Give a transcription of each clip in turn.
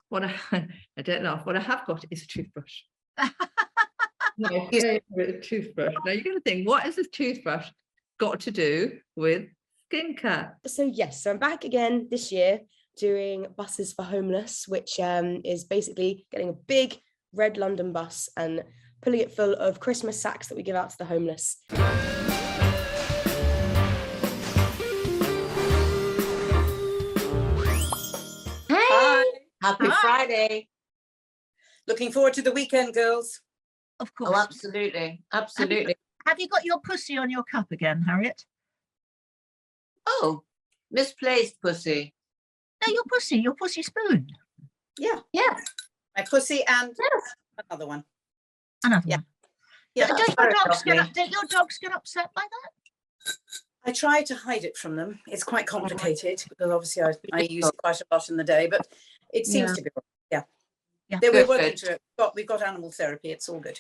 what I don't laugh. What I have got is a toothbrush. My favourite toothbrush. Now you're going to think, what has this toothbrush got to do with skincare? So yes, so I'm back again this year doing buses for homeless, which is basically getting a big red London bus and pulling it full of Christmas sacks that we give out to the homeless. Happy Friday. Looking forward to the weekend, girls. Of course. Oh, absolutely. Absolutely. Have you got your pussy on your cup again, Harriet? Oh, misplaced pussy. No, your pussy spoon. Yeah. Yes. My pussy and another one. Another Yeah. one. Yeah. Don't your dogs get upset by that? I try to hide it from them. It's quite complicated because obviously I use it quite a lot in the day, but it seems to be, yeah. We're working through it. We've got animal therapy. It's all good.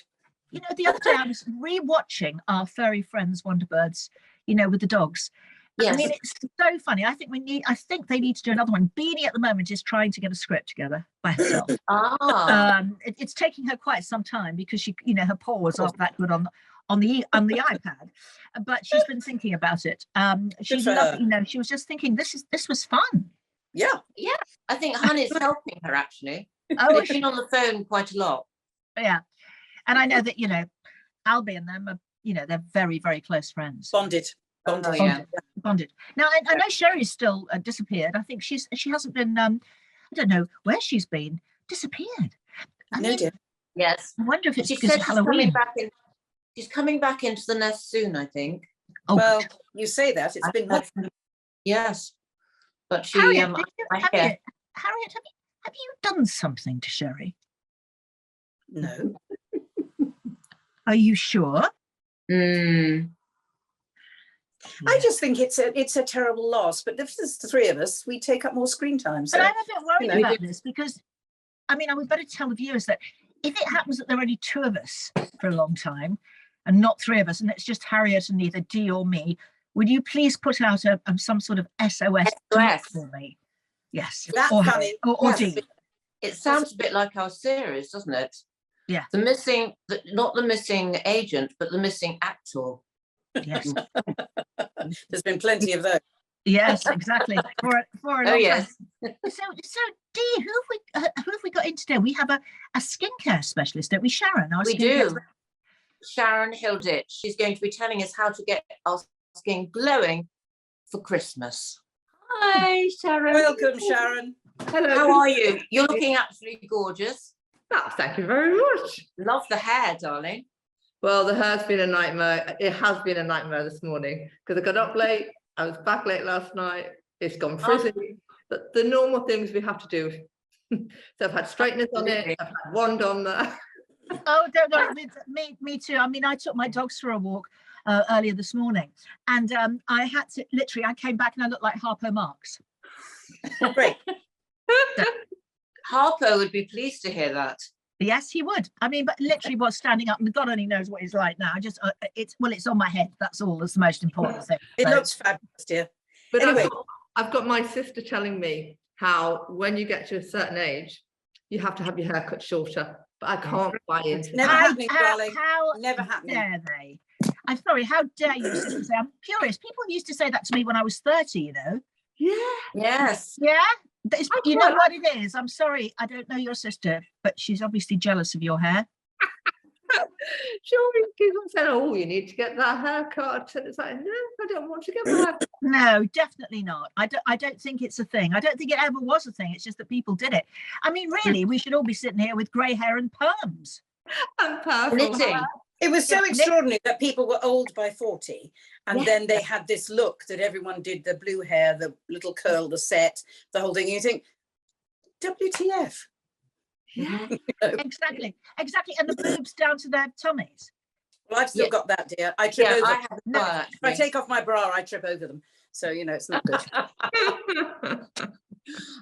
You know, the other day I was re-watching our furry friends, Wonderbirds, you know, with the dogs. Yes. I mean, it's so funny. I think they need to do another one. Beanie at the moment is trying to get a script together by herself. It's taking her quite some time because her paws aren't that good on the iPad, but she's been thinking about it. She's lovely, she was just thinking this was fun. Yeah. I think Honey's helping her actually. Oh, they've been on the phone quite a lot. Yeah, and I know that Albie and them are they're very, very close friends. Bonded. Now I know Sherry's still disappeared. I think she hasn't been. I don't know where she's been. Disappeared. No, dear. Yes. I wonder if it's because of Halloween. She's coming back into the nest soon, I think. Oh, well, you say that. It's been much. Yes. But she, Harriet, Harriet, have you done something to Sherry? No. Are you sure? I just think it's a terrible loss. But if there's the three of us, we take up more screen time. So, but I'm a bit worried about this because, I would better tell the viewers that if it happens that there are only two of us for a long time and not three of us, and it's just Harriet and either Dee or me, would you please put out some sort of SOS for me? Yes. That's funny. Or Dee. It sounds a bit like our series, doesn't it? Yeah. Not the missing agent, but the missing actor. Yes. There's been plenty of those. Yes, exactly. For a long yes. time. So Dee, who have we got in today? We have a skincare specialist, don't we, Sharon? We do. Sharon Hilditch. She's going to be telling us how to get our skin glowing for Christmas. Hi, Sharon. Welcome, Sharon. Hello. How are you? You're looking absolutely gorgeous. Oh, thank you very much. Love the hair, darling. Well, the hair's been a nightmare. It has been a nightmare this morning because I got up late. I was back late last night. It's gone frizzy. The normal things we have to do. So I've had straighteners on it. I've had wand on there. Oh, don't worry. Me too. I took my dogs for a walk earlier this morning, and I had to I came back and I looked like Harpo Marx. Great. Harpo would be pleased to hear that. Yes, he would. But literally was standing up, and God only knows what he's like now. It's on my head. That's all. That's the most important thing. It looks fabulous, dear. But anyway, I've got my sister telling me how when you get to a certain age, you have to have your hair cut shorter. But I can't buy into never that. happening, darling. How never happening. Dare they? I'm sorry. How dare you, sister? Say I'm curious. People used to say that to me when I was 30. Yeah. Yes. Yeah. You know what it is? I'm sorry, I don't know your sister, but she's obviously jealous of your hair. She always keeps on saying, "Oh, you need to get that haircut," and it's like, no, I don't want to get my hair cut. No, definitely not. I don't think it's a thing. I don't think it ever was a thing. It's just that people did it. Really, we should all be sitting here with grey hair and perms. And purple. It was so extraordinary that people were old by 40 and then they had this look that everyone did, the blue hair, the little curl, the set, the whole thing. You think, WTF? Yeah, exactly. And the boobs down to their tummies. Well, I've still got that, dear. I trip over. If I take off my bra, I trip over them. So, it's not good.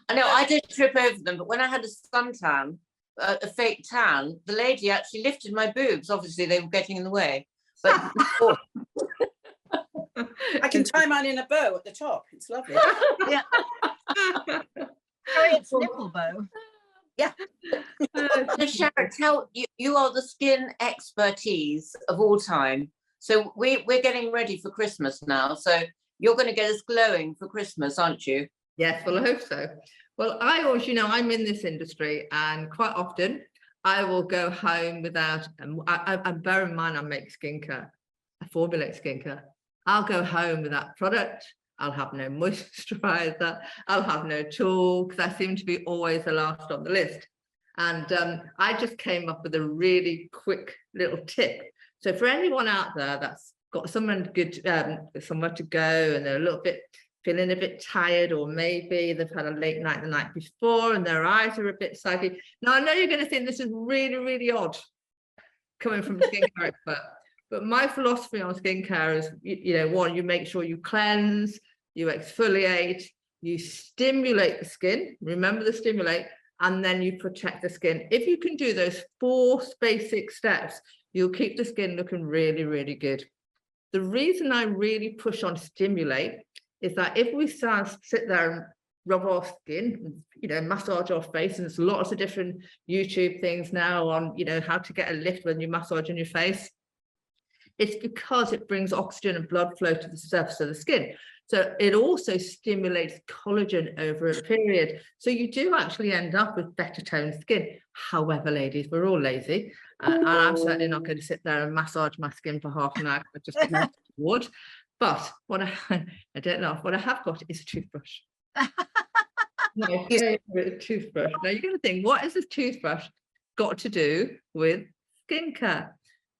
I know, I did trip over them, but when I had a suntan, a fake tan, the lady actually lifted my boobs. Obviously, they were getting in the way. But I can tie mine in a bow at the top. It's lovely. Yeah. Harriet's nipple bow. Yeah. So Sharon, tell you are the skin expertise of all time. So we're getting ready for Christmas now. So you're going to get us glowing for Christmas, aren't you? Yes, well, I hope so. Well, I always, I'm in this industry, and quite often I will go home without, I bear in mind I make skincare, I formulate skincare. I'll go home with that product. I'll have no moisturizer. I'll have no tool, because I seem to be always the last on the list. And I just came up with a really quick little tip. So for anyone out there that's got someone good, somewhere to go, and they're a little bit feeling a bit tired, or maybe they've had a late night the night before and their eyes are a bit saggy. Now, I know you're going to think this is really, really odd coming from a skincare expert, but my philosophy on skincare is, one, you make sure you cleanse, you exfoliate, you stimulate the skin, remember the stimulate, and then you protect the skin. If you can do those 4 basic steps, you'll keep the skin looking really, really good. The reason I really push on stimulate is that if we sit there and rub our skin, massage our face, and there's lots of different YouTube things now on, how to get a lift when you massage on your face. It's because it brings oxygen and blood flow to the surface of the skin. So it also stimulates collagen over a period. So you do actually end up with better toned skin. However, ladies, we're all lazy. And I'm certainly not going to sit there and massage my skin for half an hour. I just would. But what I don't know, what I have got is a toothbrush. My favorite toothbrush. Now you're going to think, what has this toothbrush got to do with skincare?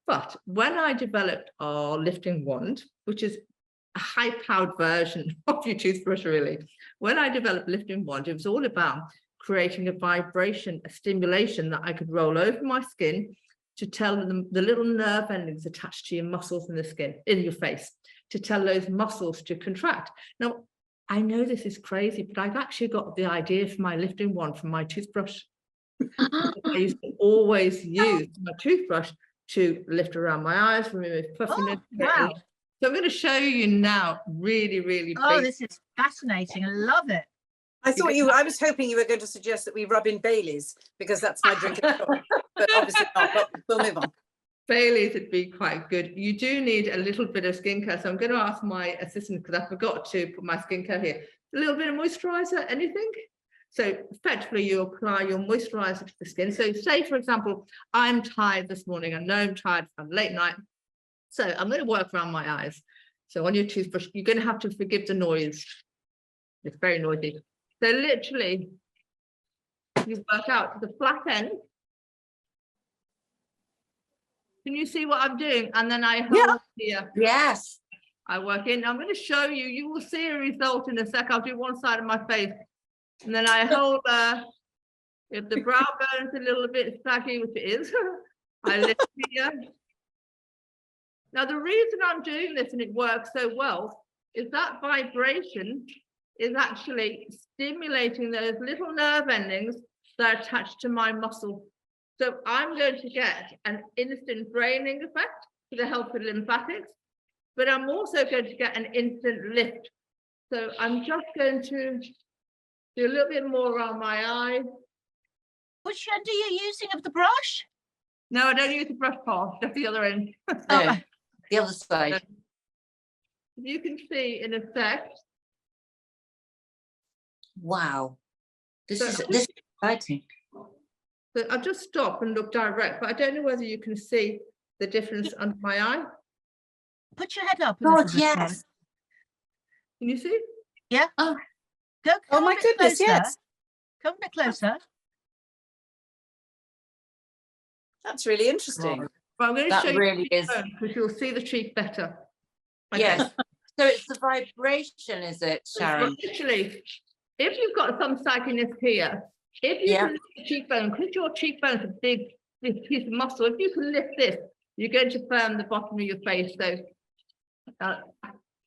But when I developed our lifting wand, which is a high-powered version of your toothbrush, really, when I developed lifting wand, it was all about creating a vibration, a stimulation that I could roll over my skin to tell them the little nerve endings attached to your muscles in the skin, in your face, to tell those muscles to contract. Now, I know this is crazy, but I've actually got the idea for my lifting wand from my toothbrush. I used to always use my toothbrush to lift around my eyes, remove puffiness. Wow. So I'm going to show you now, really, really big. This is fascinating. I love it. I was hoping you were going to suggest that we rub in Bailey's, because that's my drink of choice, but obviously not, but we'll move on. Bailey's would be quite good. You do need a little bit of skincare. So I'm going to ask my assistant, because I forgot to put my skincare here. A little bit of moisturizer, anything? So effectively you apply your moisturizer to the skin. So say, for example, I'm tired this morning. I know I'm tired from late night. So I'm going to work around my eyes. So on your toothbrush, you're going to have to forgive the noise. It's very noisy. So literally, you work out to the flat end. Can you see what I'm doing? And then I hold here. Yes. I work in. I'm going to show you. You will see a result in a sec. I'll do one side of my face. And then I hold if the brow bone is a little bit saggy, which it is, I lift here. Now, the reason I'm doing this and it works so well is that vibration is actually stimulating those little nerve endings that are attached to my muscle. So I'm going to get an instant draining effect to the help with lymphatics, but I'm also going to get an instant lift. So I'm just going to do a little bit more around my eye. Which end are you using of the brush? No, I don't use the brush part, just the other end. Oh, the other side. You can see in effect. Wow. This So is exciting. So I'll just stop and look direct, but I don't know whether you can see the difference under my eye. Put your head up. God, yes. Can you see? Yeah. Oh. Come my a bit goodness, closer. yes. Come a bit closer. That's really interesting. But I'm going to That show you really is. because you'll see the cheek better. Yes. So it's the vibration, is it, Sharon? Literally, if you've got some sagginess here, if you can lift the cheekbone, because your cheekbone is a big piece of muscle, if you can lift this, you're going to firm the bottom of your face. So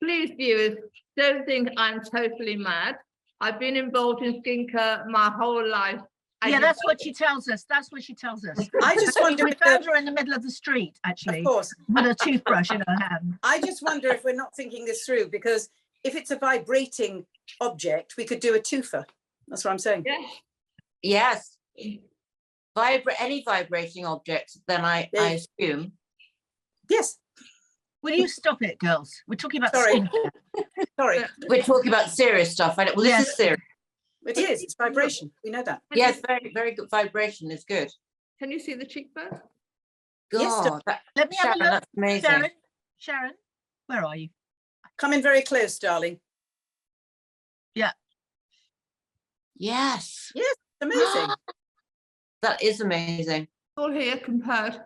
please, viewers, don't think I'm totally mad. I've been involved in skincare my whole life. Yeah, that's what she tells us. That's what she tells us. I just wonder We if found her in the middle of the street, actually, of course, with a toothbrush in her hand. I just wonder if we're not thinking this through, because if it's a vibrating object, we could do a twofer. That's what I'm saying. Yeah. Yes. Any vibrating object, then I assume. Yes. Will you stop it, girls? We're talking about Sorry. skincare. Sorry. We're talking about serious stuff. Well, this Yes. is serious. It is. It's vibration. We know that. Yes, very, very good vibration is good. Can you see the cheekbone? Yes, God, Let me have a Sharon, look. that's amazing. Sharon, where are you? Come in very close, darling. Yes. Yes, amazing. That is amazing. All here compared.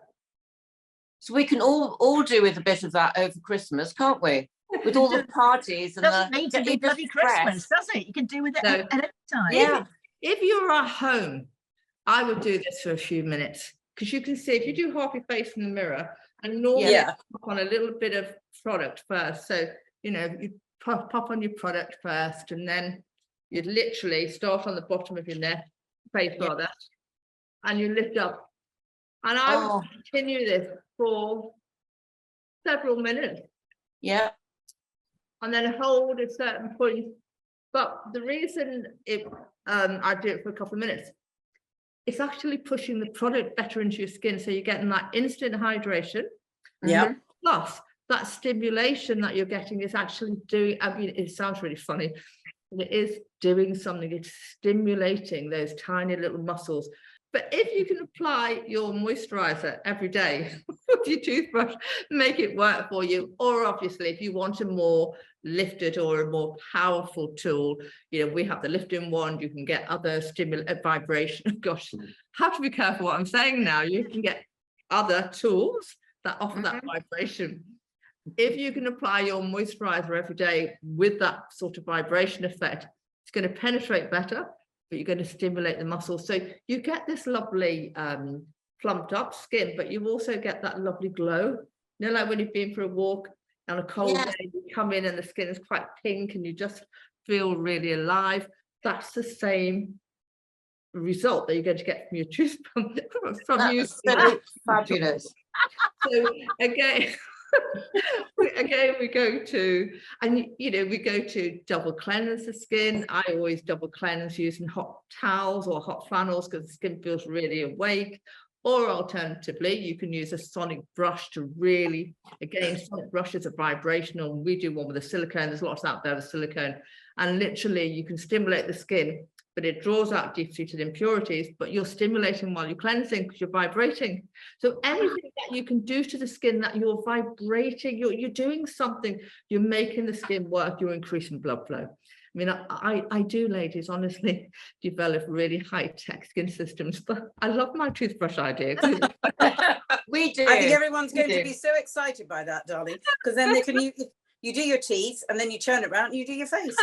So we can all do with a bit of that over Christmas, can't we? With all the parties and Doesn't need to be getting the bloody Christmas, stress. does it? You can do with it No. at any time. Yeah. If you're at home, I would do this for a few minutes, because you can see if you do half your face in the mirror, and normally Yeah. pop on a little bit of product first. So, you know, you pop on your product first, and then you'd literally start on the bottom of your neck, face rather, and you lift up. And I would continue this for several minutes. Yeah. And then hold a certain point. But the reason I do it for a couple of minutes, it's actually pushing the product better into your skin. So you're getting that instant hydration. Yeah. Plus that stimulation that you're getting is actually doing, I mean, it sounds really funny, but it is doing something. It's stimulating those tiny little muscles. But if you can apply your moisturizer every day with your toothbrush, make it work for you. Or obviously, if you want a more lifted or a more powerful tool, you know, we have the lifting wand. You can get other vibration. Gosh, have to be careful what I'm saying now. You can get other tools that offer that vibration. If you can apply your moisturizer every day with that sort of vibration effect, it's going to penetrate better, but you're going to stimulate the muscles. So you get this lovely plumped up skin, but you also get that lovely glow. You know, like when you've been for a walk on a cold day, you come in and the skin is quite pink and you just feel really alive. That's the same result that you're going to get from your toothbrush. That's so fabulous. So again, we go to, and you know, we go to double cleanse the skin. I always double cleanse using hot towels or hot flannels because the skin feels really awake. Or alternatively, you can use a sonic brush to really, again, sonic brush is a vibrational. We do one with a silicone. There's lots out there with silicone, and literally you can stimulate the skin, but it draws out deep-seated impurities, but you're stimulating while you're cleansing because you're vibrating. So anything that you can do to the skin that you're vibrating, you're doing something, you're making the skin work, you're increasing blood flow. I mean, I do, ladies, honestly, develop really high-tech skin systems, but I love my toothbrush idea. We do. I think everyone's going to be so excited by that, darling, because then they can you do your teeth and then you turn it around and you do your face.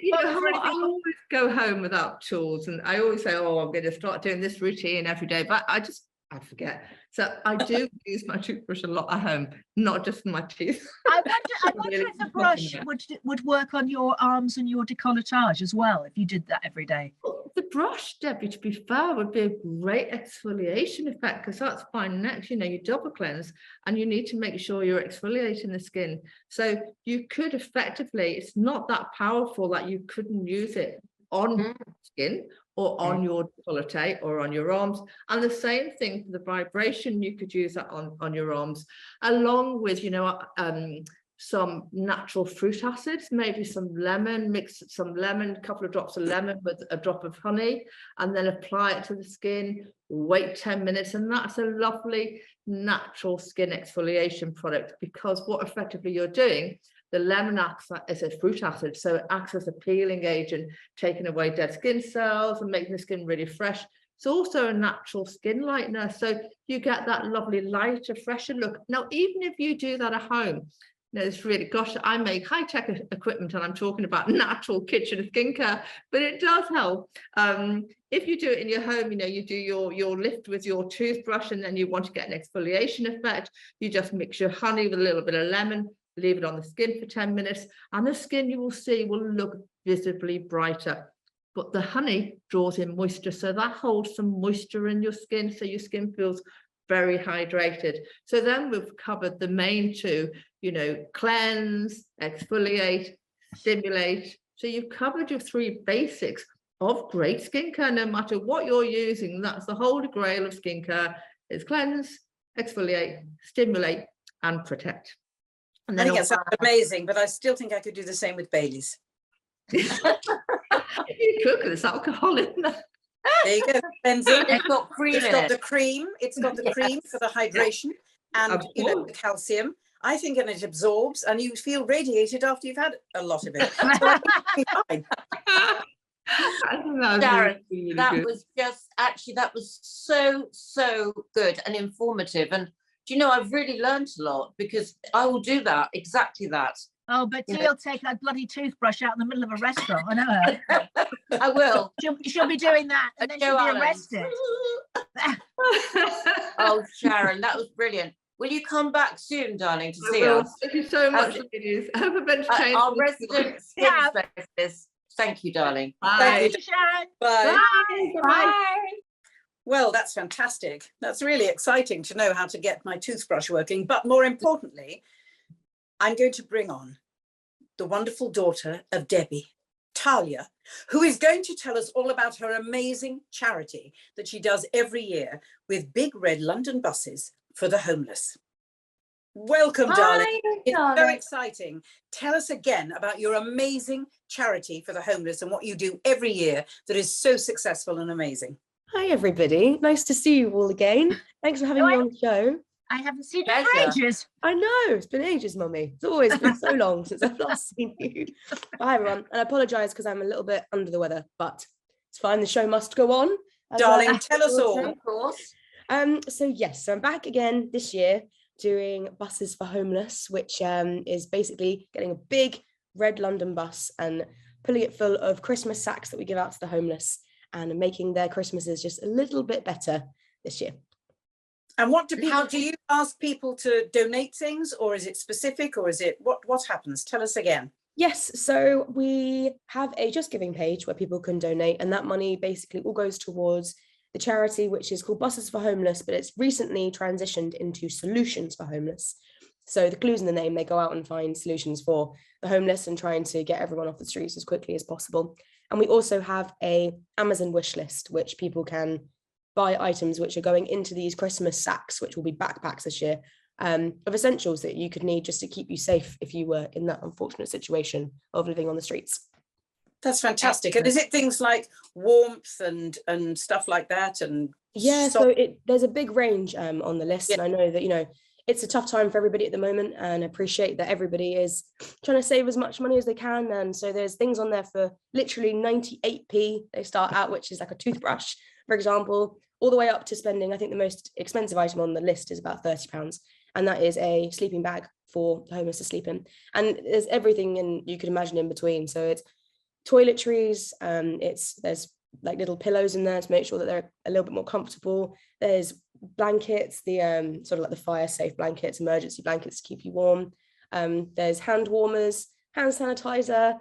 You know, I always go home without tools, and I always say, oh, I'm going to start doing this routine every day, but I forget. So I do use my toothbrush a lot at home, not just for my teeth. I wonder if the brush would work on your arms and your décolletage as well, if you did that every day. The brush, Debbie, to be fair, would be a great exfoliation effect, because that's fine next, you know, you double cleanse and you need to make sure you're exfoliating the skin. So you could effectively, it's not that powerful that you couldn't use it on skin or on your décolleté or on your arms. And the same thing for the vibration, you could use that on your arms, along with, you know, some natural fruit acids, maybe some lemon, mix some lemon, a couple of drops of lemon with a drop of honey, and then apply it to the skin, wait 10 minutes, and that's a lovely natural skin exfoliation product, because what effectively you're doing, the lemon acts as a fruit acid, so it acts as a peeling agent, taking away dead skin cells and making the skin really fresh. It's also a natural skin lightener, so you get that lovely lighter, fresher look. Now, even if you do that at home, you know, it's really, gosh, I make high-tech equipment and I'm talking about natural kitchen skincare, but it does help. If you do it in your home, you know, you do your lift with your toothbrush and then you want to get an exfoliation effect, you just mix your honey with a little bit of lemon, leave it on the skin for 10 minutes, and the skin, you will see, will look visibly brighter. But the honey draws in moisture, so that holds some moisture in your skin, so your skin feels very hydrated. So then we've covered the main two, you know, cleanse, exfoliate, stimulate. So you've covered your three basics. of great skincare, no matter what you're using. That's the holy grail of skincare, is cleanse, exfoliate, stimulate, and protect. And I then think it sounds amazing, but I still think I could do the same with Bailey's. you could, because it's alcohol in there. There you go, cleansing. It's got cream It's in got it. the cream. It's got the cream for the hydration and Of you know, course. the calcium. I think, and it absorbs, and you feel radiated after you've had a lot of it. So I think it'll be fine. I think that was Sharon, really that good. was just actually that was so good and informative. And do you know, I've really learned a lot, because I will do that, exactly that. Oh, but You know. Tea'll take that bloody toothbrush out in the middle of a restaurant. I know her. I will. She'll be doing that, and then she'll be Allen. arrested. Oh, Sharon, that was brilliant. Will you come back soon, darling, to see Well, us? thank you so much, As- ladies. I hope events change. Our resident skin Yeah. specialist. Thank you, darling. Bye. Thank you. Sharon. Bye. Bye. Bye. Well, that's fantastic. That's really exciting to know how to get my toothbrush working. But more importantly, I'm going to bring on the wonderful daughter of Debbie, Talia, who is going to tell us all about her amazing charity that she does every year with big red London buses for the homeless. Welcome, darling. It's so exciting. Tell us again about your amazing charity for the homeless and what you do every year that is so successful and amazing. Hi, everybody. Nice to see you all again. Thanks for having me on the show. I haven't seen you for Pleasure. ages. I know, it's been ages, Mummy. It's always been so long since I've last seen you. Hi, everyone. And I apologise because I'm a little bit under the weather, but it's fine. The show must go on. as Darling, I tell us always all. say. Of course. So yes, so I'm back again this year doing buses for homeless, which is basically getting a big red London bus and pulling it full of Christmas sacks that we give out to the homeless and making their Christmases just a little bit better this year. And what do And people, how do you ask people to donate things, or is it specific, or is it, what happens? Tell us again. Yes, so we have a Just Giving page where people can donate, and that money basically all goes towards the charity, which is called Buses for Homeless, but it's recently transitioned into Solutions for Homeless. So the clue's in the name, they go out and find solutions for the homeless and trying to get everyone off the streets as quickly as possible. And we also have a Amazon wish list, which people can buy items which are going into these Christmas sacks, which will be backpacks this year, of essentials that you could need just to keep you safe if you were in that unfortunate situation of living on the streets. That's fantastic. And is it things like warmth and stuff like that? And Yeah, so there's a big range on the list. Yeah. And I know that, you know, it's a tough time for everybody at the moment, and I appreciate that everybody is trying to save as much money as they can. And so there's things on there for literally 98p. They start out, which is like a toothbrush, for example, all the way up to spending, I think the most expensive item on the list is about £30. And that is a sleeping bag for the homeless to sleep in. And there's everything you could imagine in between. So it's toiletries, there's like little pillows in there to make sure that they're a little bit more comfortable. There's blankets, the sort of like the fire safe blankets, emergency blankets to keep you warm. There's hand warmers, hand sanitizer,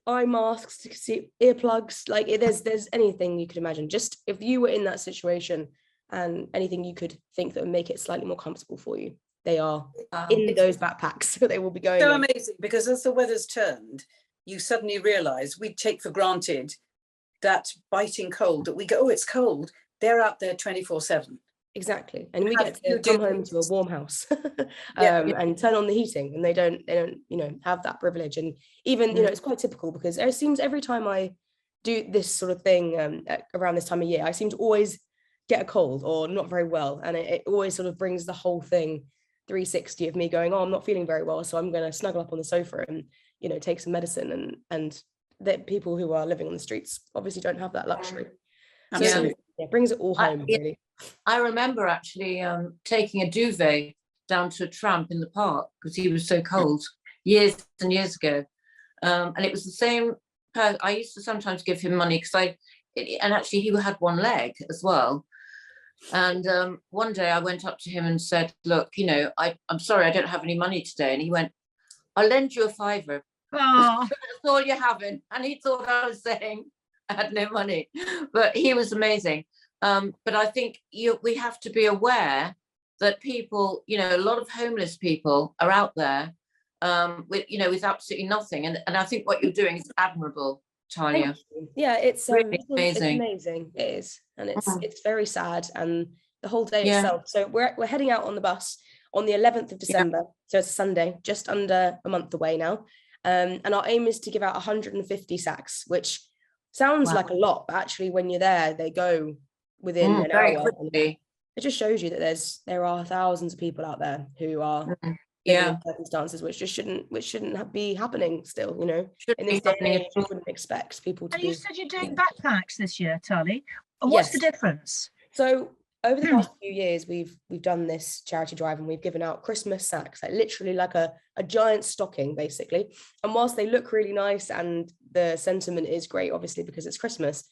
eye masks to see, earplugs, like there's anything you could imagine. Just if you were in that situation and anything you could think that would make it slightly more comfortable for you, they are in those backpacks. So they will be going so in. amazing, because as the weather's turned, you suddenly realize we take for granted that biting cold, that we go, oh, it's cold. They're out there 24/7. Exactly, and we How get do you to come do home this? to a warm house Yeah. and turn on the heating, and they don't you know have that privilege. And even you know it's quite typical, because it seems every time I do this sort of thing around this time of year, I seem to always get a cold or not very well, and it always sort of brings the whole thing 360 of me going, oh, I'm not feeling very well, so I'm going to snuggle up on the sofa and you know take some medicine. And that people who are living on the streets obviously don't have that luxury. So Absolutely. it brings it all home, really. I remember actually taking a duvet down to a tramp in the park because he was so cold years and years ago. And it was the same. I used to sometimes give him money because and actually he had one leg as well. And one day I went up to him and said, look, you know, I'm sorry, I don't have any money today. And he went, I'll lend you a £5. Oh, That's all you're having. And he thought I was saying I had no money, but he was amazing. But I think we have to be aware that people, you know, a lot of homeless people are out there with absolutely nothing. And I think what you're doing is admirable. Talia. Yeah, it's Really it's amazing. amazing. It is, and it's Mm. it's very sad, and the whole day Yeah. itself. So we're heading out on the bus on the 11th of December. So it's a Sunday, just under a month away now. And our aim is to give out 150 sacks, which sounds Wow. like a lot, but actually when you're there, they go within an Very hour. quickly. It just shows you that there are thousands of people out there who are living Yeah. in circumstances which shouldn't be happening still, Shouldn't in this be day happening and at age, you all. wouldn't expect people to And be. you said you're doing backpacks this year, Talia. And what's the Yes. difference? So over the past few years, we've done this charity drive, and we've given out Christmas sacks, like literally like a giant stocking, basically. And whilst they look really nice and the sentiment is great, obviously, because it's Christmas,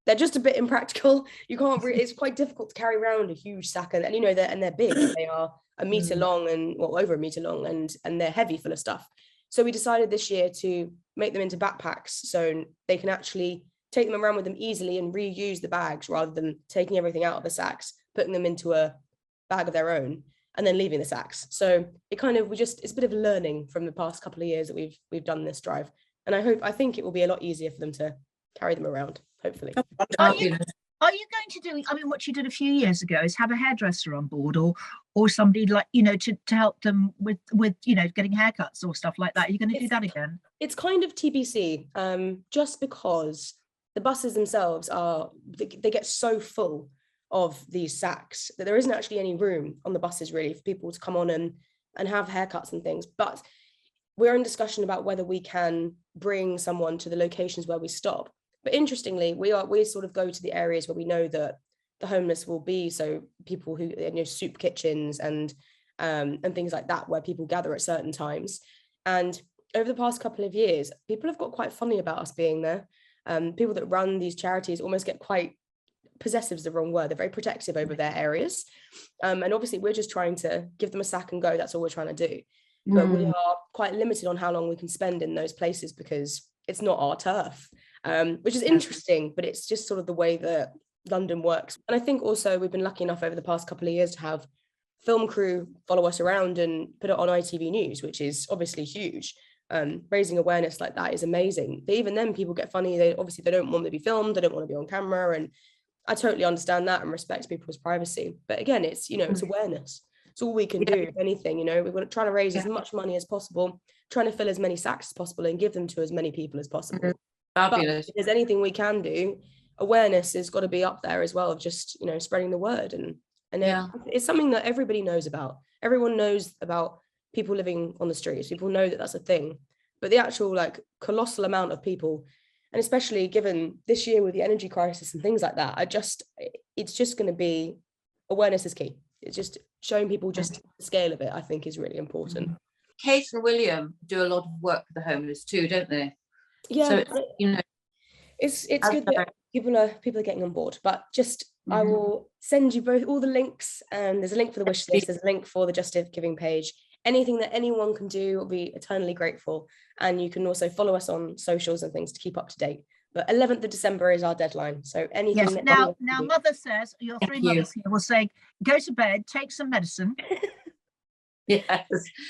they're just a bit impractical. You can't really, it's quite difficult to carry around a huge sack, and they're big. They are a meter long and over a meter long, and they're heavy, full of stuff. So we decided this year to make them into backpacks, so they can actually take them around with them easily and reuse the bags rather than taking everything out of the sacks, putting them into a bag of their own, and then leaving the sacks. So it's a bit of learning from the past couple of years that we've done this drive, and I think it will be a lot easier for them to carry them around, hopefully. Are you going to do, I mean, what you did a few years ago is have a hairdresser on board, or somebody like, to help them with getting haircuts or stuff like that? Are you going to do that again? It's kind of TBC, just because the buses themselves they get so full of these sacks that there isn't actually any room on the buses really for people to come on and have haircuts and things. But we're in discussion about whether we can bring someone to the locations where we stop. But interestingly, we sort of go to the areas where we know that the homeless will be. So people who, soup kitchens and things like that, where people gather at certain times. And over the past couple of years, people have got quite funny about us being there. People that run these charities almost get quite, possessive is the wrong word, they're very protective over their areas. And obviously we're just trying to give them a sack and go. That's all we're trying to do. But we are quite limited on how long we can spend in those places because it's not our turf, which is interesting, but it's just sort of the way that London works. And I think also we've been lucky enough over the past couple of years to have film crew follow us around and put it on ITV News, which is obviously huge. Raising awareness like that is amazing. But even then people get funny. They don't want to be filmed. They don't want to be on camera. And I totally understand that and respect people's privacy. But again, it's, it's awareness. It's all we can do, if anything. We're trying to raise as much money as possible, trying to fill as many sacks as possible and give them to as many people as possible. Fabulous. But if there's anything we can do, awareness has got to be up there as well, of just, spreading the word. And it's something that everybody knows about. Everyone knows about people living on the streets. People know that that's a thing. But the actual colossal amount of people, and especially given this year with the energy crisis and things like that, it's just going to be, awareness is key. It's just showing people just the scale of it, I think, is really important. Kate and William do a lot of work for the homeless too, don't they? Yeah, So it's good that people are getting on board. But just I will send you both all the links, and there's a link for the wish list, there's a link for the Just Giving page. Anything that anyone can do, will be eternally grateful. And you can also follow us on socials and things to keep up to date. But 11th of December is our deadline. So anything. Yes. Now Mother says, your three mothers here will say, go to bed, take some medicine. Yes.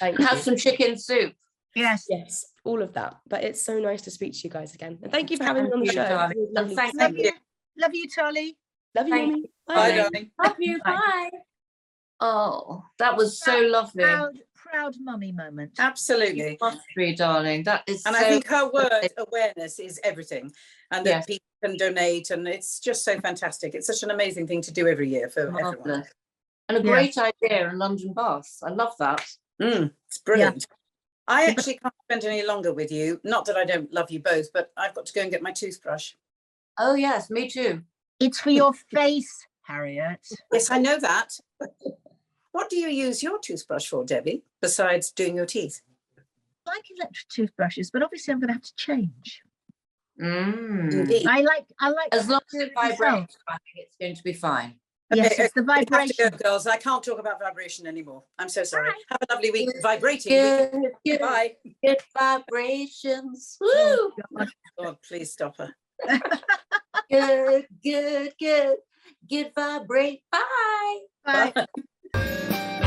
Have some chicken soup. Yes. Yes, all of that. But it's so nice to speak to you guys again. And thank you for having me on the show. Thank you. Love you, Talia. Love you, Mummy. Bye, darling. Love you. Bye. Oh, that was so lovely. Proud mummy moment. Absolutely. Must be, darling. That is. And I think her word, awareness, is everything, and that people can donate, and it's just so fantastic. It's such an amazing thing to do every year for everyone. And a great idea in London bus. I love that. It's brilliant. Yeah. I actually can't spend any longer with you. Not that I don't love you both, but I've got to go and get my toothbrush. Oh yes, me too. It's for your face, Harriet. Yes, I know that. What do you use your toothbrush for, Debbie, besides doing your teeth? I like electric toothbrushes, but obviously I'm going to have to change. Indeed. I like. As long as it vibrates, I think it's going to be fine. Yes, it's the vibration. I have to go, girls. I can't talk about vibration anymore. I'm so sorry. Bye. Have a lovely week. Vibrating. Good, Bye. good vibrations. Woo! Oh, God. God, please stop her. Good, good, good. Good vibrate. Bye. Bye. Bye.